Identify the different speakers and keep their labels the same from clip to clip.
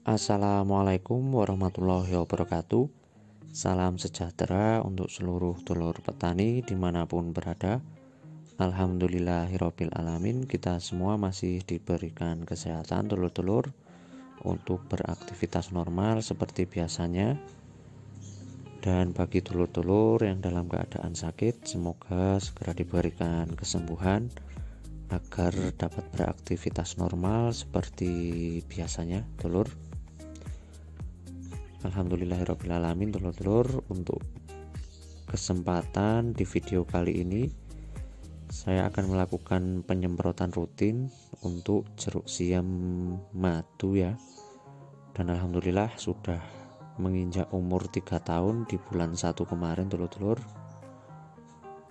Speaker 1: Assalamualaikum warahmatullahi wabarakatuh. Salam sejahtera untuk seluruh dulur petani dimanapun berada. Alhamdulillahirabbil alamin, kita semua masih diberikan kesehatan dulur-dulur untuk beraktivitas normal seperti biasanya. Dan bagi dulur-dulur yang dalam keadaan sakit, semoga segera diberikan kesembuhan agar dapat beraktivitas normal seperti biasanya, dulur. Alhamdulillahirabbil alamin, dulur-dulur, untuk kesempatan di video kali ini saya akan melakukan penyemprotan rutin untuk jeruk siam madu ya. Dan alhamdulillah sudah menginjak umur 3 tahun di bulan 1 kemarin, dulur-dulur.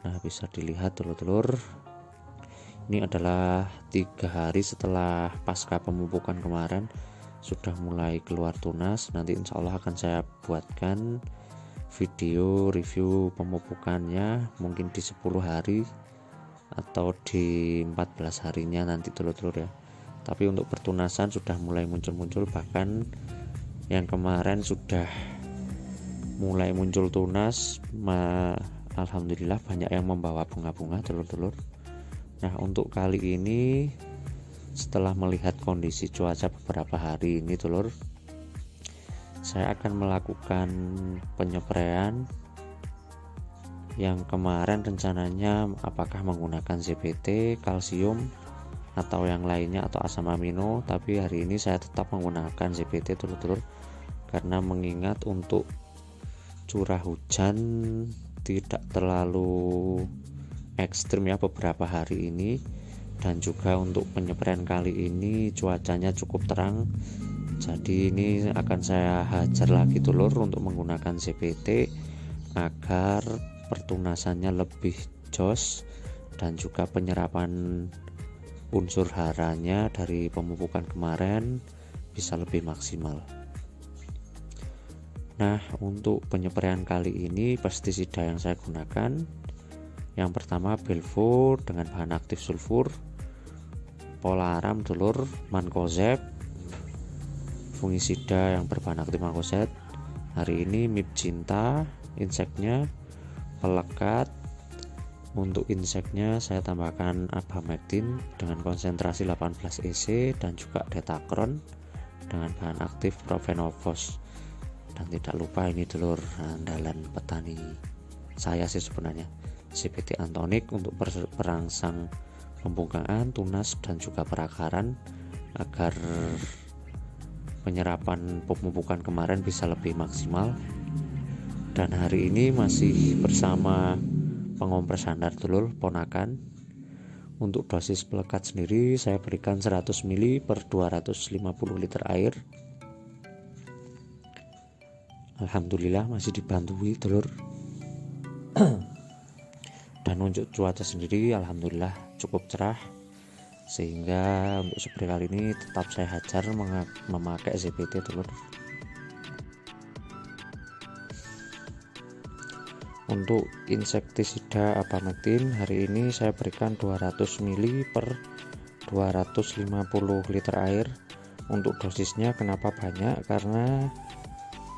Speaker 1: Nah, bisa dilihat dulur-dulur, ini adalah 3 hari setelah pasca pemupukan kemarin, sudah mulai keluar tunas. Nanti insya Allah akan saya buatkan video review pemupukannya mungkin di 10 hari atau di 14 harinya nanti, dulur-dulur ya. Tapi untuk pertunasan sudah mulai muncul-muncul, bahkan yang kemarin sudah mulai muncul tunas. Alhamdulillah banyak yang membawa bunga-bunga, dulur-dulur. Nah, untuk kali ini setelah melihat kondisi cuaca beberapa hari ini, dulur, saya akan melakukan penyepraian yang kemarin rencananya apakah menggunakan ZPT, kalsium, atau yang lainnya atau asam amino. Tapi hari ini saya tetap menggunakan ZPT, dulur-dulur, karena mengingat untuk curah hujan tidak terlalu ekstrim ya beberapa hari ini, dan juga untuk penyepraian kali ini cuacanya cukup terang. Jadi ini akan saya hajar lagi, dulur, untuk menggunakan ZPT agar pertunasannya lebih jos dan juga penyerapan unsur haranya dari pemupukan kemarin bisa lebih maksimal. Nah, untuk penyepraian kali ini pestisida yang saya gunakan, yang pertama Belvo dengan bahan aktif sulfur, Polaram, dulur, Mancozeb, fungisida yang berbahan aktif Mancozeb. Hari ini Mipcinta inseknya, pelekat. Untuk inseknya saya tambahkan Abamectin dengan konsentrasi 18 EC dan juga Detacron dengan bahan aktif Profenofos. Dan tidak lupa ini, dulur, andalan petani saya sih sebenarnya, ZPT Antonik untuk perangsang pembungkaan, tunas, dan juga perakaran agar penyerapan pemupukan kemarin bisa lebih maksimal. Dan hari ini masih bersama pengompres handar, dulur, ponakan. Untuk dosis pelekat sendiri saya berikan 100 ml per 250 liter air. Alhamdulillah masih dibantui, dulur. Dan untuk cuaca sendiri alhamdulillah cukup cerah, sehingga untuk spray kali ini tetap saya hajar memakai ZPT, dulur. Untuk insektisida Abamectin hari ini saya berikan 200 ml per 250 liter air. Untuk dosisnya kenapa banyak? Karena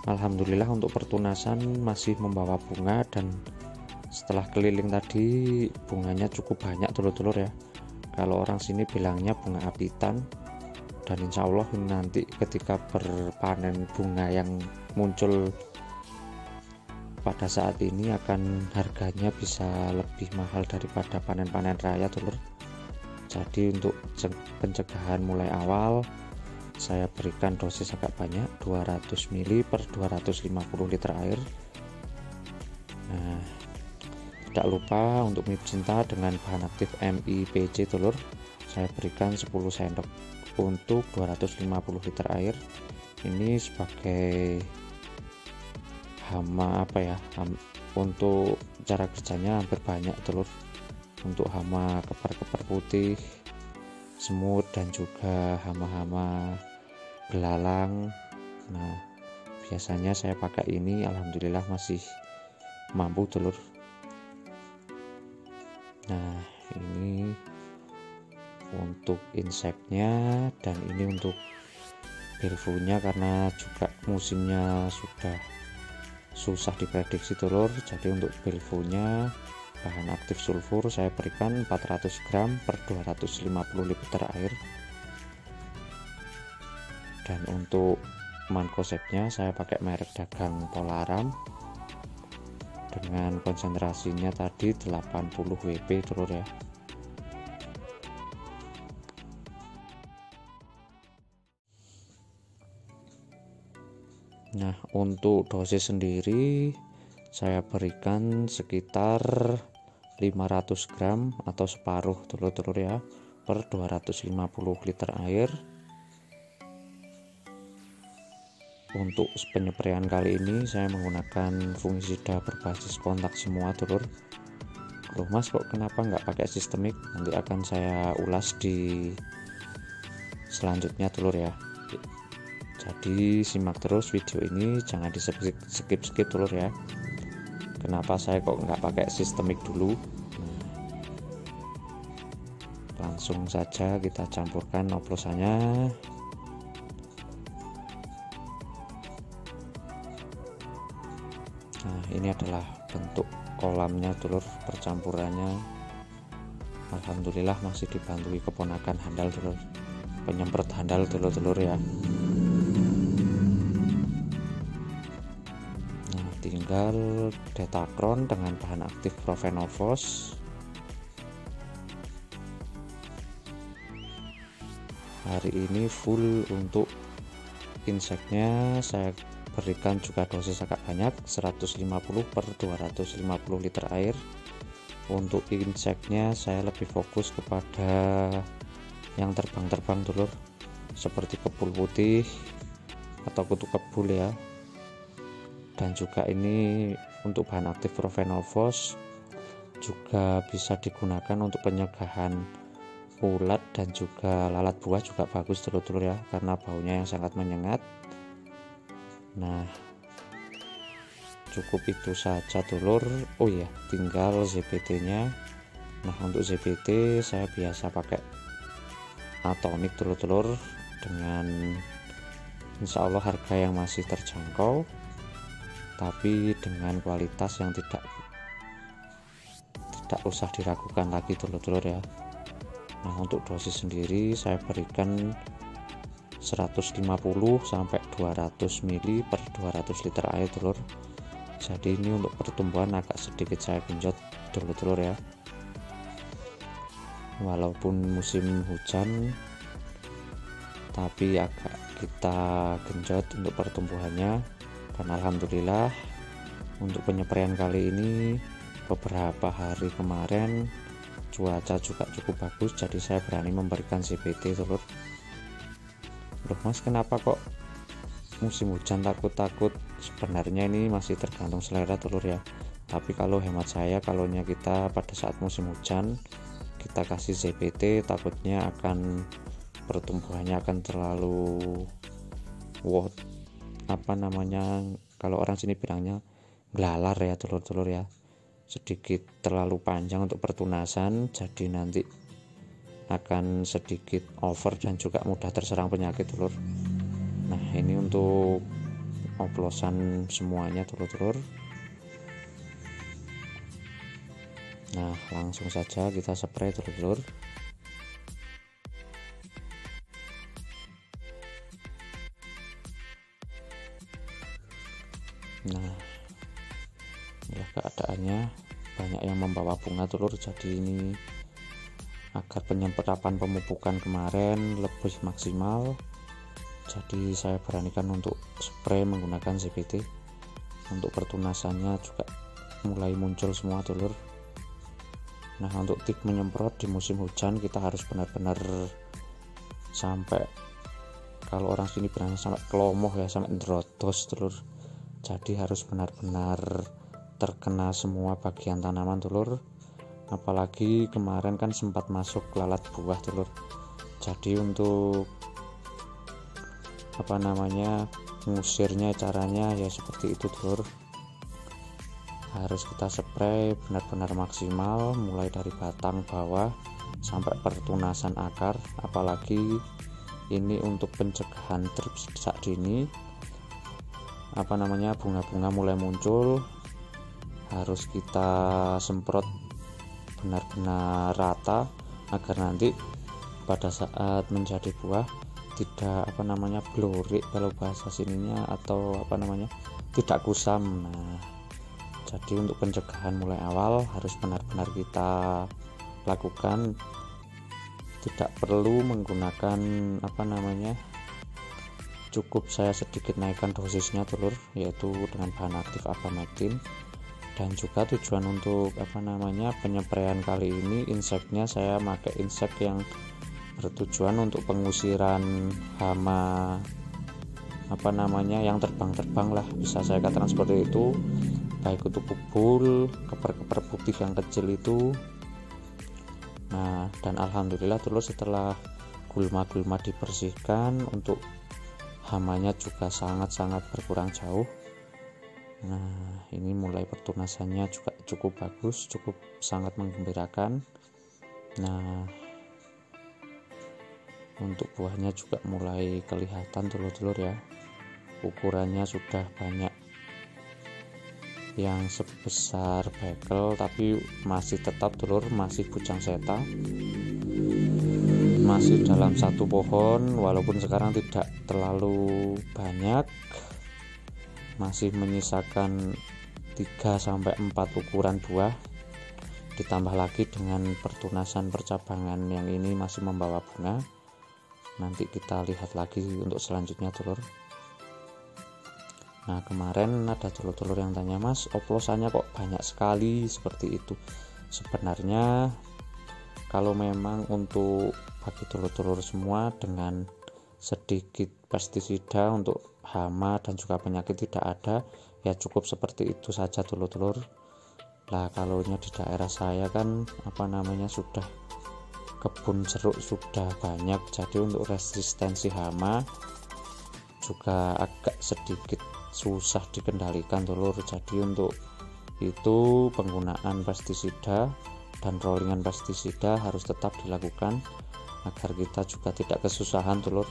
Speaker 1: alhamdulillah untuk pertunasan masih membawa bunga, dan setelah keliling tadi bunganya cukup banyak, dulur-dulur ya. Kalau orang sini bilangnya bunga apitan. Dan insya Allah nanti ketika berpanen bunga yang muncul pada saat ini akan harganya bisa lebih mahal daripada panen-panen raya, dulur. Jadi untuk pencegahan mulai awal saya berikan dosis agak banyak, 200 ml per 250 liter air. Nah, tidak lupa untuk Mipcinta dengan bahan aktif MIPC, dulur, saya berikan 10 sendok untuk 250 liter air. Ini sebagai hama untuk cara kerjanya hampir banyak, dulur. Untuk hama kepar-kepar putih, semut, dan juga hama-hama belalang. Nah, biasanya saya pakai ini, alhamdulillah masih mampu, dulur. Nah, ini untuk inseknya, dan ini untuk bilvunya karena juga musimnya sudah susah diprediksi telur. Jadi untuk bilvunya bahan aktif sulfur saya berikan 400 gram per 250 liter air, dan untuk mancozebnya saya pakai merek dagang Polaram dengan konsentrasinya tadi 80 WP telur ya. Nah, untuk dosis sendiri saya berikan sekitar 500 gram atau separuh telur-telur ya per 250 liter air. Untuk penyepraian kali ini saya menggunakan fungisida berbasis kontak semua telur. Loh mas, kok kenapa nggak pakai sistemik? Nanti akan saya ulas di selanjutnya telur ya. Jadi simak terus video ini, jangan di skip telur ya. Kenapa saya kok nggak pakai sistemik dulu? Langsung saja kita campurkan oplosannya. Nah, ini adalah bentuk kolamnya telur percampurannya. Alhamdulillah masih dibantu keponakan handal telur, penyemprot handal telur-telur ya. Nah, tinggal Detakron dengan bahan aktif Profenofos. Hari ini full untuk inseknya saya berikan juga dosis agak banyak, 150 per 250 liter air. Untuk inseknya saya lebih fokus kepada yang terbang-terbang telur, seperti kebul putih atau kutu kebul ya. Dan juga ini untuk bahan aktif Profenofos juga bisa digunakan untuk pencegahan ulat dan juga lalat buah, juga bagus telur-telur ya, karena baunya yang sangat menyengat. Nah, cukup itu saja telur. Oh ya, tinggal ZBT nya. Nah, untuk ZBT saya biasa pakai Atomic telur-telur dengan insya Allah harga yang masih terjangkau, tapi dengan kualitas yang tidak usah diragukan lagi telur-telur ya. Nah, untuk dosis sendiri saya berikan 150 sampai 200 ml per 200 liter air telur. Jadi ini untuk pertumbuhan agak sedikit saya genjot telur-telur ya. Walaupun musim hujan, tapi agak kita genjot untuk pertumbuhannya. Dan alhamdulillah untuk penyepraian kali ini beberapa hari kemarin cuaca juga cukup bagus, jadi saya berani memberikan ZBT telur. Loh mas, kenapa kok musim hujan takut? Sebenarnya ini masih tergantung selera telur ya, tapi kalau hemat saya, kalaunya kita pada saat musim hujan kita kasih ZBT takutnya akan pertumbuhannya akan terlalu kalau orang sini bilangnya ngelalar ya telur-telur ya, sedikit terlalu panjang untuk pertunasan, jadi nanti akan sedikit over dan juga mudah terserang penyakit telur. Nah, ini untuk oplosan semuanya telur-telur. Nah, langsung saja kita spray telur-telur. Nah, ya keadaannya banyak yang membawa bunga telur, jadi ini agar penyemprotan pemupukan kemarin lebih maksimal, jadi saya beranikan untuk spray menggunakan ZBT. Untuk pertunasannya juga mulai muncul semua telur. Nah, untuk tip menyemprot di musim hujan kita harus benar-benar sampai, kalau orang sini bilangnya sampai kelomoh ya, sampai ndrodos telur. Jadi harus benar-benar terkena semua bagian tanaman telur. Apalagi kemarin kan sempat masuk lalat buah telur. Jadi untuk ngusirnya caranya ya seperti itu telur. Harus kita spray benar-benar maksimal, mulai dari batang bawah sampai pertunasan akar. Apalagi Ini untuk pencegahan terdesak dini, bunga-bunga mulai muncul, harus kita semprot benar-benar rata agar nanti pada saat menjadi buah tidak blorik kalau bahasa sininya, atau tidak kusam. Nah, jadi untuk pencegahan mulai awal harus benar-benar kita lakukan, tidak perlu menggunakan cukup saya sedikit naikkan dosisnya dulur, yaitu dengan bahan aktif abamectin. Dan juga tujuan untuk penyepraian kali ini, inseknya saya pakai insek yang bertujuan untuk pengusiran hama yang terbang-terbang lah, bisa saya katakan seperti itu, baik itu kubul, keper-keper putih yang kecil itu. Nah, dan alhamdulillah dulu setelah gulma-gulma dibersihkan, untuk hamanya juga sangat-sangat berkurang jauh. Nah, ini mulai pertunasannya juga cukup bagus, cukup sangat menggembirakan. Nah, untuk buahnya juga mulai kelihatan telur-telur ya, ukurannya sudah banyak yang sebesar bekel, tapi masih tetap telur, masih bujang seta, masih dalam satu pohon, walaupun sekarang tidak terlalu banyak, masih menyisakan 3-4 ukuran buah, ditambah lagi dengan pertunasan percabangan yang ini masih membawa bunga. Nanti kita lihat lagi untuk selanjutnya telur. Nah, kemarin ada telur-telur yang tanya, Mas, oplosannya kok banyak sekali seperti itu. Sebenarnya kalau memang untuk bagi telur-telur semua dengan sedikit pestisida untuk hama dan juga penyakit tidak ada, ya cukup seperti itu saja telur-telur. Lah kalaunya di daerah saya kan sudah kebun jeruk sudah banyak, jadi untuk resistensi hama juga agak sedikit susah dikendalikan telur. Jadi untuk itu penggunaan pestisida dan rollingan pestisida harus tetap dilakukan agar kita juga tidak kesusahan telur.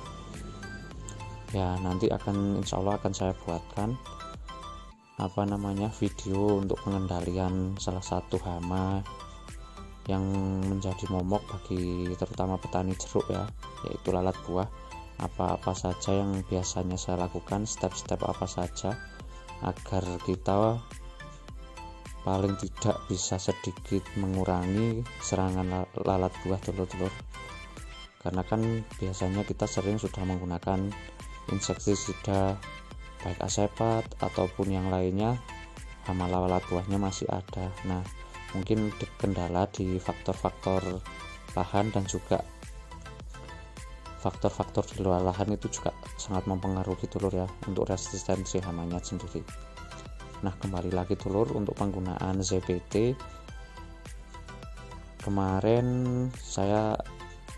Speaker 1: Ya, nanti insya Allah akan saya buatkan video untuk pengendalian salah satu hama yang menjadi momok bagi terutama petani jeruk ya, yaitu lalat buah. Apa saja yang biasanya saya lakukan, step-step apa saja agar kita paling tidak bisa sedikit mengurangi serangan lalat buah telur-telur. Karena kan biasanya kita sering sudah menggunakan insektisida baik asepat ataupun yang lainnya, hama lalat buahnya masih ada. Nah, mungkin kendala di faktor-faktor lahan dan juga faktor-faktor di luar lahan itu juga sangat mempengaruhi telur ya untuk resistensi hamanya sendiri. Nah, kembali lagi telur untuk penggunaan ZBT. Kemarin saya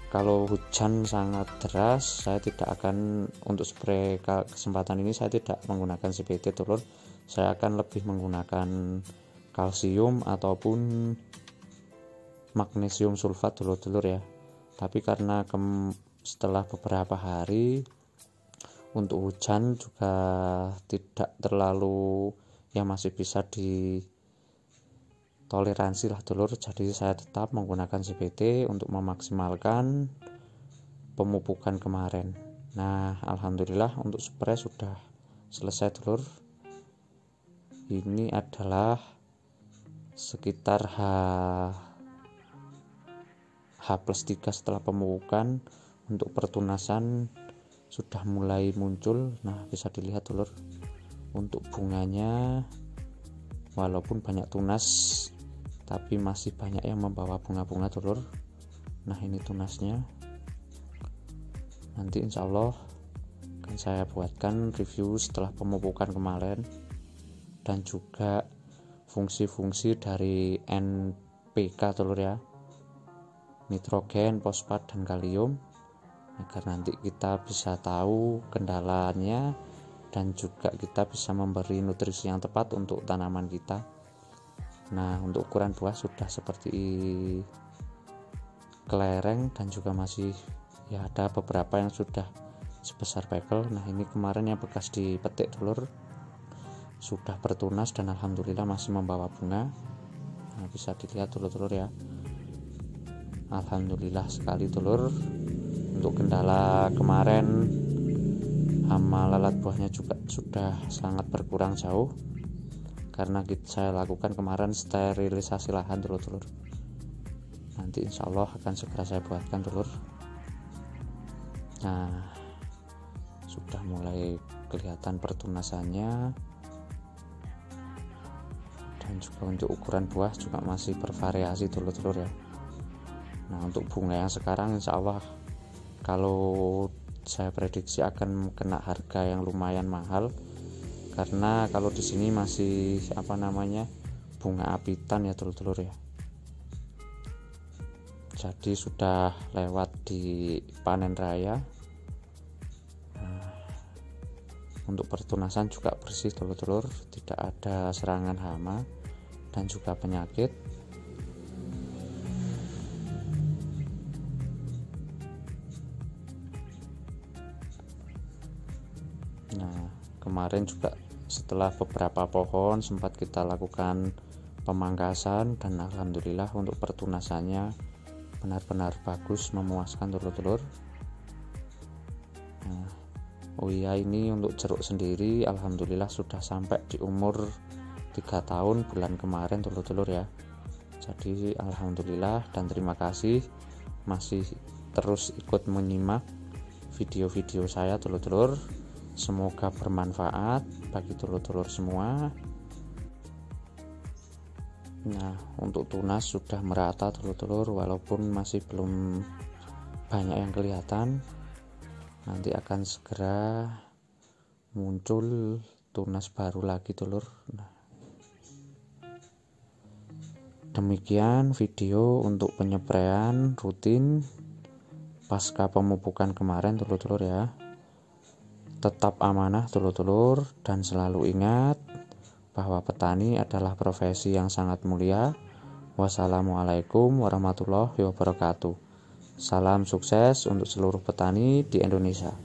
Speaker 1: kalau hujan sangat deras, saya tidak akan untuk spray kesempatan ini saya tidak menggunakan ZBT telur. Saya akan lebih menggunakan kalsium ataupun magnesium sulfat telur-telur ya. Tapi karena setelah beberapa hari untuk hujan juga tidak terlalu masih bisa ditoleransi lah telur, jadi saya tetap menggunakan ZBT untuk memaksimalkan pemupukan kemarin. Nah, alhamdulillah untuk spray sudah selesai telur. Ini adalah sekitar H+3 setelah pemupukan. Untuk pertunasan sudah mulai muncul. Nah, bisa dilihat telur untuk bunganya walaupun banyak tunas tapi masih banyak yang membawa bunga-bunga telur. Nah, ini tunasnya. Nanti insya Allah akan saya buatkan review setelah pemupukan kemarin dan juga fungsi-fungsi dari NPK telur ya, nitrogen, fosfat, dan kalium, agar nanti kita bisa tahu kendalanya dan juga kita bisa memberi nutrisi yang tepat untuk tanaman kita. Nah, untuk ukuran buah sudah seperti kelereng dan juga masih ya ada beberapa yang sudah sebesar pegel. Nah ini kemarin yang bekas dipetik dulur sudah bertunas dan alhamdulillah masih membawa bunga. Nah, bisa dilihat dulur-dulur ya, alhamdulillah sekali dulur. Untuk kendala kemarin, hama lalat buahnya juga sudah sangat berkurang jauh karena saya lakukan kemarin sterilisasi lahan dulur-dulur. Nanti insya Allah akan segera saya buatkan dulur. Nah sudah mulai kelihatan pertunasannya, dan juga untuk ukuran buah juga masih bervariasi dulur-dulur ya. Nah untuk bunga yang sekarang insya Allah kalau saya prediksi akan kena harga yang lumayan mahal, karena kalau di sini masih bunga apitan ya dulur-dulur ya. Jadi sudah lewat di panen raya. Nah, untuk pertunasan juga bersih dulur-dulur, tidak ada serangan hama dan juga penyakit. Nah kemarin juga setelah beberapa pohon sempat kita lakukan pemangkasan, dan alhamdulillah untuk pertunasannya benar-benar bagus, memuaskan dulur-dulur. Nah, oh iya, ini untuk jeruk sendiri alhamdulillah sudah sampai di umur 3 tahun bulan kemarin dulur-dulur ya. Jadi alhamdulillah dan terima kasih masih terus ikut menyimak video-video saya dulur-dulur. Semoga bermanfaat bagi dulur-dulur semua. Nah untuk tunas sudah merata dulur-dulur, walaupun masih belum banyak yang kelihatan. Nanti akan segera muncul tunas baru lagi dulur. Nah, demikian video untuk penyepraian rutin pasca pemupukan kemarin dulur-dulur ya. Tetap amanah dulur-dulur, dan selalu ingat bahwa petani adalah profesi yang sangat mulia. Wassalamualaikum warahmatullahi wabarakatuh. Salam sukses untuk seluruh petani di Indonesia.